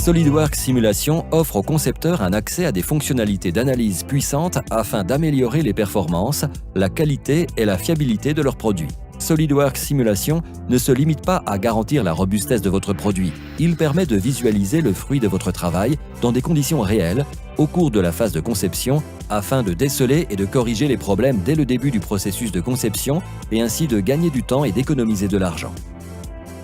SolidWorks Simulation offre aux concepteurs un accès à des fonctionnalités d'analyse puissantes afin d'améliorer les performances, la qualité et la fiabilité de leurs produits. SolidWorks Simulation ne se limite pas à garantir la robustesse de votre produit. Il permet de visualiser le fruit de votre travail dans des conditions réelles au cours de la phase de conception afin de déceler et de corriger les problèmes dès le début du processus de conception et ainsi de gagner du temps et d'économiser de l'argent.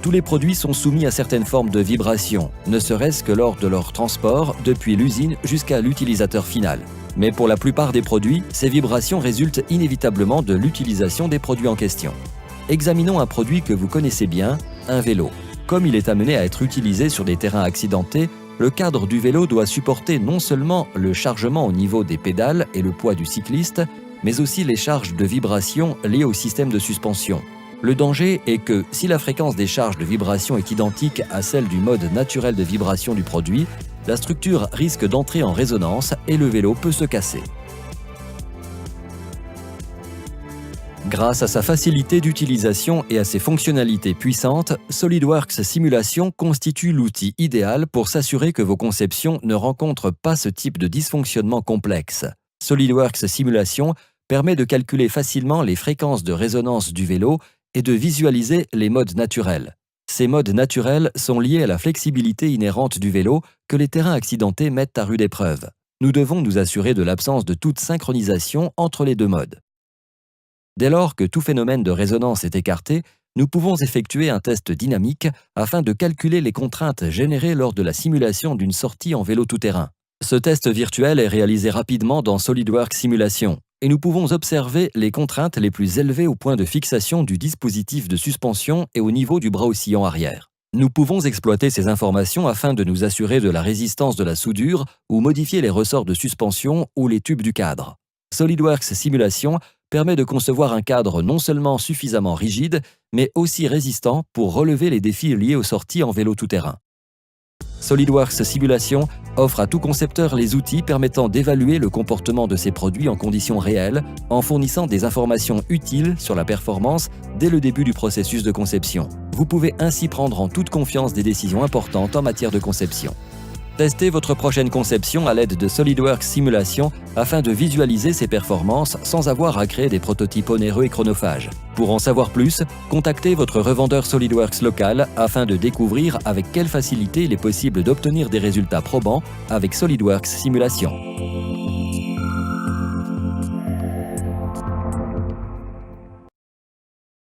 Tous les produits sont soumis à certaines formes de vibrations, ne serait-ce que lors de leur transport depuis l'usine jusqu'à l'utilisateur final. Mais pour la plupart des produits, ces vibrations résultent inévitablement de l'utilisation des produits en question. Examinons un produit que vous connaissez bien, un vélo. Comme il est amené à être utilisé sur des terrains accidentés, le cadre du vélo doit supporter non seulement le chargement au niveau des pédales et le poids du cycliste, mais aussi les charges de vibration liées au système de suspension. Le danger est que, si la fréquence des charges de vibration est identique à celle du mode naturel de vibration du produit, la structure risque d'entrer en résonance et le vélo peut se casser. Grâce à sa facilité d'utilisation et à ses fonctionnalités puissantes, SolidWorks Simulation constitue l'outil idéal pour s'assurer que vos conceptions ne rencontrent pas ce type de dysfonctionnement complexe. SolidWorks Simulation permet de calculer facilement les fréquences de résonance du vélo et de visualiser les modes naturels. Ces modes naturels sont liés à la flexibilité inhérente du vélo que les terrains accidentés mettent à rude épreuve. Nous devons nous assurer de l'absence de toute synchronisation entre les deux modes. Dès lors que tout phénomène de résonance est écarté, nous pouvons effectuer un test dynamique afin de calculer les contraintes générées lors de la simulation d'une sortie en vélo tout-terrain. Ce test virtuel est réalisé rapidement dans SolidWorks Simulation et nous pouvons observer les contraintes les plus élevées au point de fixation du dispositif de suspension et au niveau du bras oscillant arrière. Nous pouvons exploiter ces informations afin de nous assurer de la résistance de la soudure ou modifier les ressorts de suspension ou les tubes du cadre. SolidWorks Simulation permet de concevoir un cadre non seulement suffisamment rigide, mais aussi résistant pour relever les défis liés aux sorties en vélo tout-terrain. SolidWorks Simulation offre à tout concepteur les outils permettant d'évaluer le comportement de ses produits en conditions réelles, en fournissant des informations utiles sur la performance dès le début du processus de conception. Vous pouvez ainsi prendre en toute confiance des décisions importantes en matière de conception. Testez votre prochaine conception à l'aide de SolidWorks Simulation afin de visualiser ses performances sans avoir à créer des prototypes onéreux et chronophages. Pour en savoir plus, contactez votre revendeur SolidWorks local afin de découvrir avec quelle facilité il est possible d'obtenir des résultats probants avec SolidWorks Simulation.